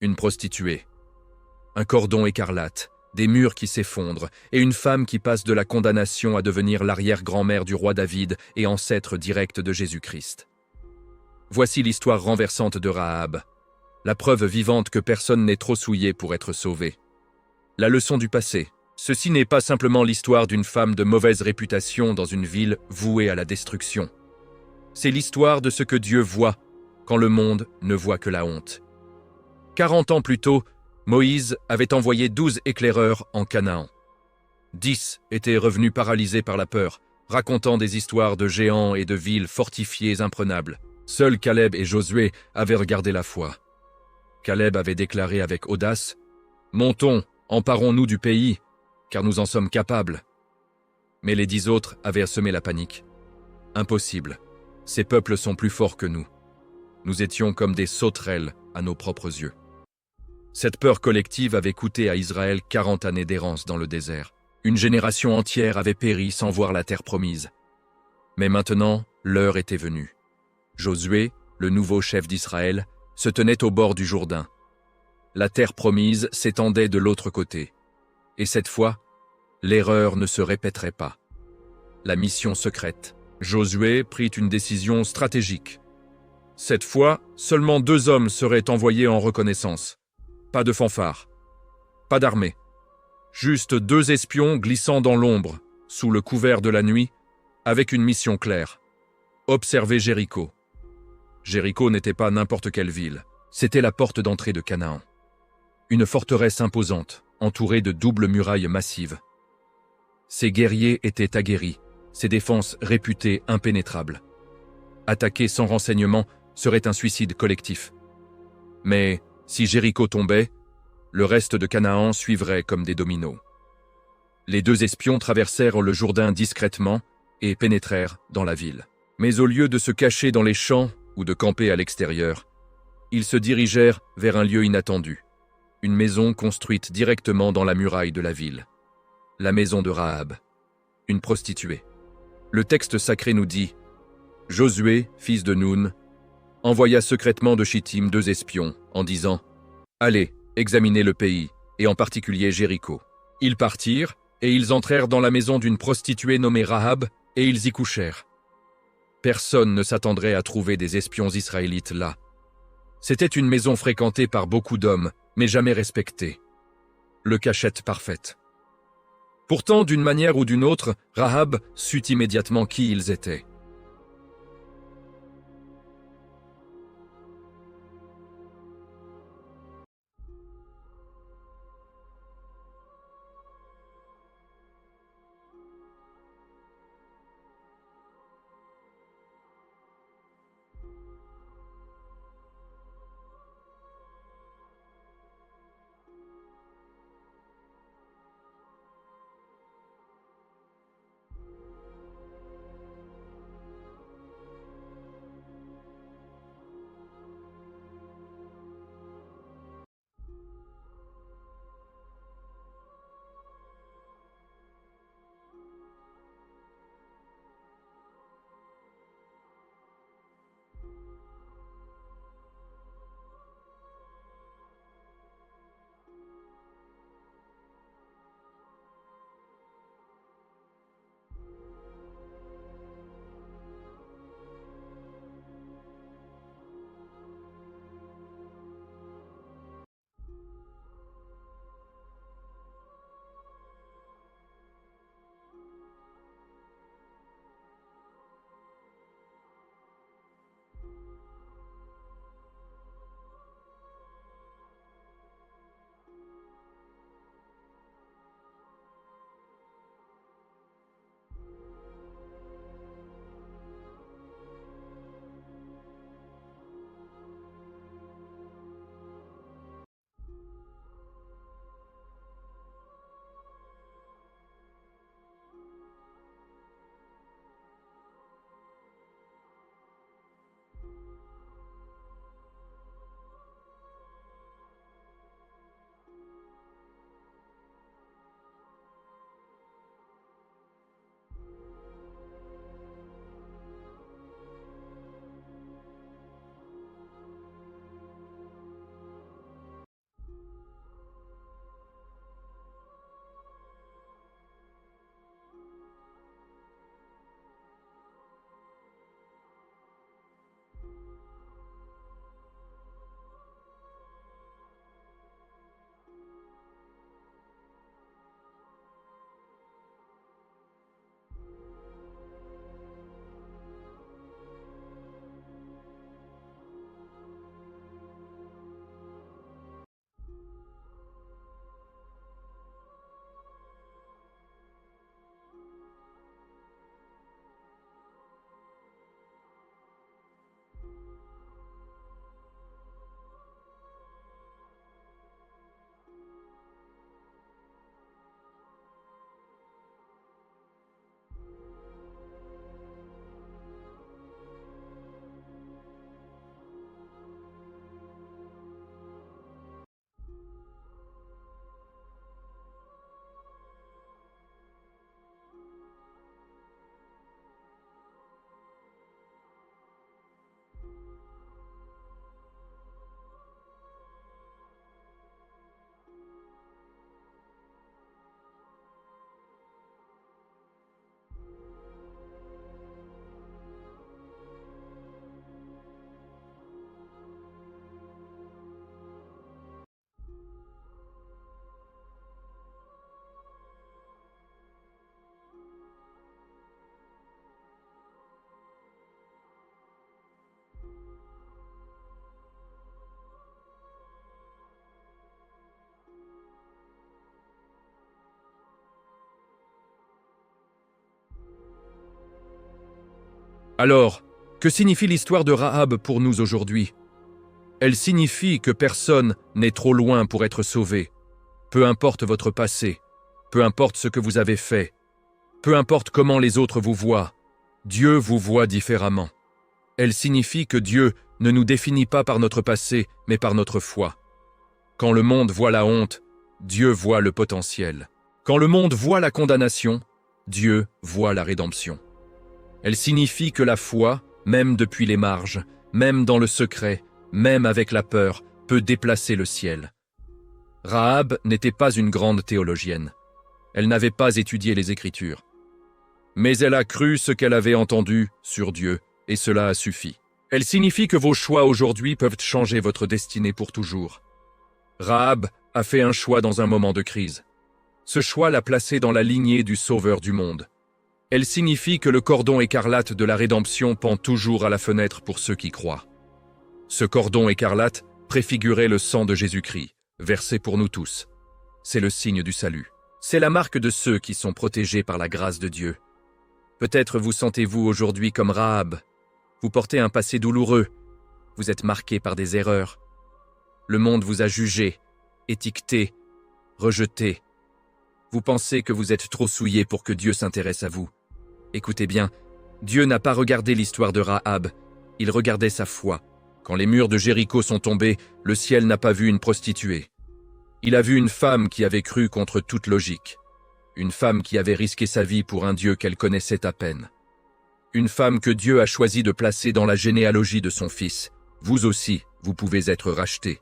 Une prostituée. Un cordon écarlate, des murs qui s'effondrent, et une femme qui passe de la condamnation à devenir l'arrière-grand-mère du roi David et ancêtre direct de Jésus-Christ. Voici l'histoire renversante de Rahab, la preuve vivante que personne n'est trop souillé pour être sauvé. La leçon du passé. Ceci n'est pas simplement l'histoire d'une femme de mauvaise réputation dans une ville vouée à la destruction. C'est l'histoire de ce que Dieu voit quand le monde ne voit que la honte. 40 ans plus tôt, Moïse avait envoyé 12 éclaireurs en Canaan. 10 étaient revenus paralysés par la peur, racontant des histoires de géants et de villes fortifiées imprenables. Seuls Caleb et Josué avaient regardé la foi. Caleb avait déclaré avec audace « Montons, emparons-nous du pays, car nous en sommes capables. » Mais les 10 autres avaient semé la panique. « Impossible, ces peuples sont plus forts que nous. » Nous étions comme des sauterelles à nos propres yeux. Cette peur collective avait coûté à Israël 40 années d'errance dans le désert. Une génération entière avait péri sans voir la terre promise. Mais maintenant, l'heure était venue. Josué, le nouveau chef d'Israël, se tenait au bord du Jourdain. La terre promise s'étendait de l'autre côté. Et cette fois, l'erreur ne se répéterait pas. La mission secrète. Josué prit une décision stratégique. Cette fois, seulement 2 hommes seraient envoyés en reconnaissance. Pas de fanfare, pas d'armée. Juste 2 espions glissant dans l'ombre, sous le couvert de la nuit, avec une mission claire. Observer Jéricho. Jéricho n'était pas n'importe quelle ville, c'était la porte d'entrée de Canaan. Une forteresse imposante, entourée de doubles murailles massives. Ses guerriers étaient aguerris, ses défenses réputées impénétrables. Attaquer sans renseignement serait un suicide collectif. Mais si Jéricho tombait, le reste de Canaan suivrait comme des dominos. Les 2 espions traversèrent le Jourdain discrètement et pénétrèrent dans la ville. Mais au lieu de se cacher dans les champs ou de camper à l'extérieur, ils se dirigèrent vers un lieu inattendu, une maison construite directement dans la muraille de la ville. La maison de Rahab, une prostituée. Le texte sacré nous dit « Josué, fils de Nun, envoya secrètement de Chittim 2 espions, en disant « Allez, examinez le pays, et en particulier Jéricho. » Ils partirent, et ils entrèrent dans la maison d'une prostituée nommée Rahab, et ils y couchèrent. Personne ne s'attendrait à trouver des espions israélites là. C'était une maison fréquentée par beaucoup d'hommes, mais jamais respectée. Le cachette parfaite. Pourtant, d'une manière ou d'une autre, Rahab sut immédiatement qui ils étaient. Alors, que signifie l'histoire de Rahab pour nous aujourd'hui? Elle signifie que personne n'est trop loin pour être sauvé. Peu importe votre passé, peu importe ce que vous avez fait, peu importe comment les autres vous voient, Dieu vous voit différemment. Elle signifie que Dieu ne nous définit pas par notre passé, mais par notre foi. Quand le monde voit la honte, Dieu voit le potentiel. Quand le monde voit la condamnation, Dieu voit la rédemption. Elle signifie que la foi, même depuis les marges, même dans le secret, même avec la peur, peut déplacer le ciel. Rahab n'était pas une grande théologienne. Elle n'avait pas étudié les Écritures. Mais elle a cru ce qu'elle avait entendu sur Dieu, et cela a suffi. Elle signifie que vos choix aujourd'hui peuvent changer votre destinée pour toujours. Rahab a fait un choix dans un moment de crise. Ce choix l'a placée dans la lignée du Sauveur du monde. Elle signifie que le cordon écarlate de la rédemption pend toujours à la fenêtre pour ceux qui croient. Ce cordon écarlate préfigurait le sang de Jésus-Christ, versé pour nous tous. C'est le signe du salut. C'est la marque de ceux qui sont protégés par la grâce de Dieu. Peut-être vous sentez-vous aujourd'hui comme Rahab. Vous portez un passé douloureux. Vous êtes marqué par des erreurs. Le monde vous a jugé, étiqueté, rejeté. Vous pensez que vous êtes trop souillé pour que Dieu s'intéresse à vous. Écoutez bien, Dieu n'a pas regardé l'histoire de Rahab, il regardait sa foi. Quand les murs de Jéricho sont tombés, le ciel n'a pas vu une prostituée. Il a vu une femme qui avait cru contre toute logique. Une femme qui avait risqué sa vie pour un Dieu qu'elle connaissait à peine. Une femme que Dieu a choisi de placer dans la généalogie de son fils. Vous aussi, vous pouvez être rachetés.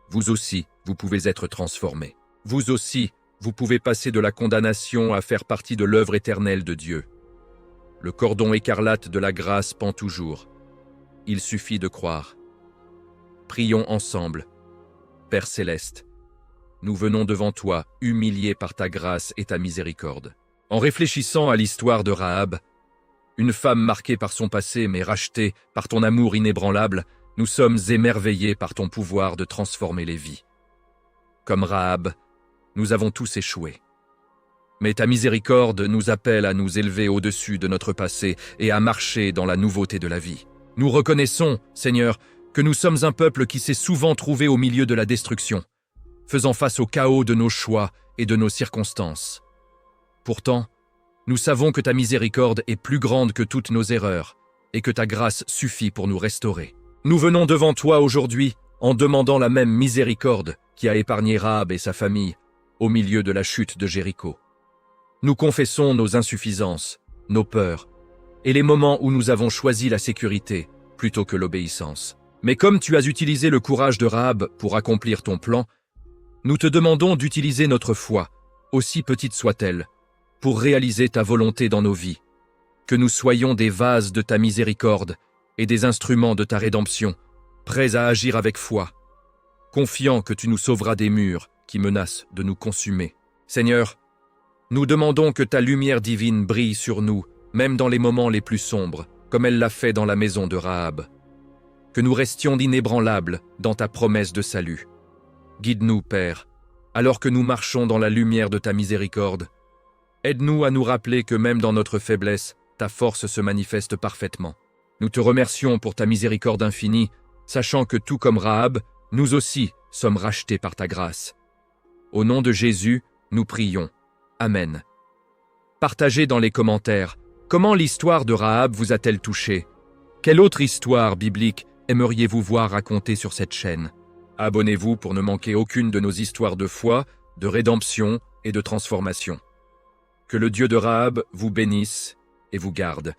Vous aussi, vous pouvez être transformés. Vous aussi, vous pouvez passer de la condamnation à faire partie de l'œuvre éternelle de Dieu. Le cordon écarlate de la grâce pend toujours. Il suffit de croire. Prions ensemble. Père céleste, nous venons devant toi, humiliés par ta grâce et ta miséricorde. En réfléchissant à l'histoire de Rahab, une femme marquée par son passé mais rachetée par ton amour inébranlable, nous sommes émerveillés par ton pouvoir de transformer les vies. Comme Rahab, nous avons tous échoué. Mais ta miséricorde nous appelle à nous élever au-dessus de notre passé et à marcher dans la nouveauté de la vie. Nous reconnaissons, Seigneur, que nous sommes un peuple qui s'est souvent trouvé au milieu de la destruction, faisant face au chaos de nos choix et de nos circonstances. Pourtant, nous savons que ta miséricorde est plus grande que toutes nos erreurs et que ta grâce suffit pour nous restaurer. Nous venons devant toi aujourd'hui en demandant la même miséricorde qui a épargné Rahab et sa famille au milieu de la chute de Jéricho. Nous confessons nos insuffisances, nos peurs, et les moments où nous avons choisi la sécurité plutôt que l'obéissance. Mais comme tu as utilisé le courage de Rahab pour accomplir ton plan, nous te demandons d'utiliser notre foi, aussi petite soit-elle, pour réaliser ta volonté dans nos vies. Que nous soyons des vases de ta miséricorde et des instruments de ta rédemption, prêts à agir avec foi, confiants que tu nous sauveras des murs qui menacent de nous consumer. Seigneur, nous demandons que ta lumière divine brille sur nous, même dans les moments les plus sombres, comme elle l'a fait dans la maison de Rahab. Que nous restions inébranlables dans ta promesse de salut. Guide-nous, Père, alors que nous marchons dans la lumière de ta miséricorde. Aide-nous à nous rappeler que même dans notre faiblesse, ta force se manifeste parfaitement. Nous te remercions pour ta miséricorde infinie, sachant que tout comme Rahab, nous aussi sommes rachetés par ta grâce. Au nom de Jésus, nous prions. Amen. Partagez dans les commentaires comment l'histoire de Rahab vous a-t-elle touché. Quelle autre histoire biblique aimeriez-vous voir racontée sur cette chaîne? Abonnez-vous pour ne manquer aucune de nos histoires de foi, de rédemption et de transformation. Que le Dieu de Rahab vous bénisse et vous garde.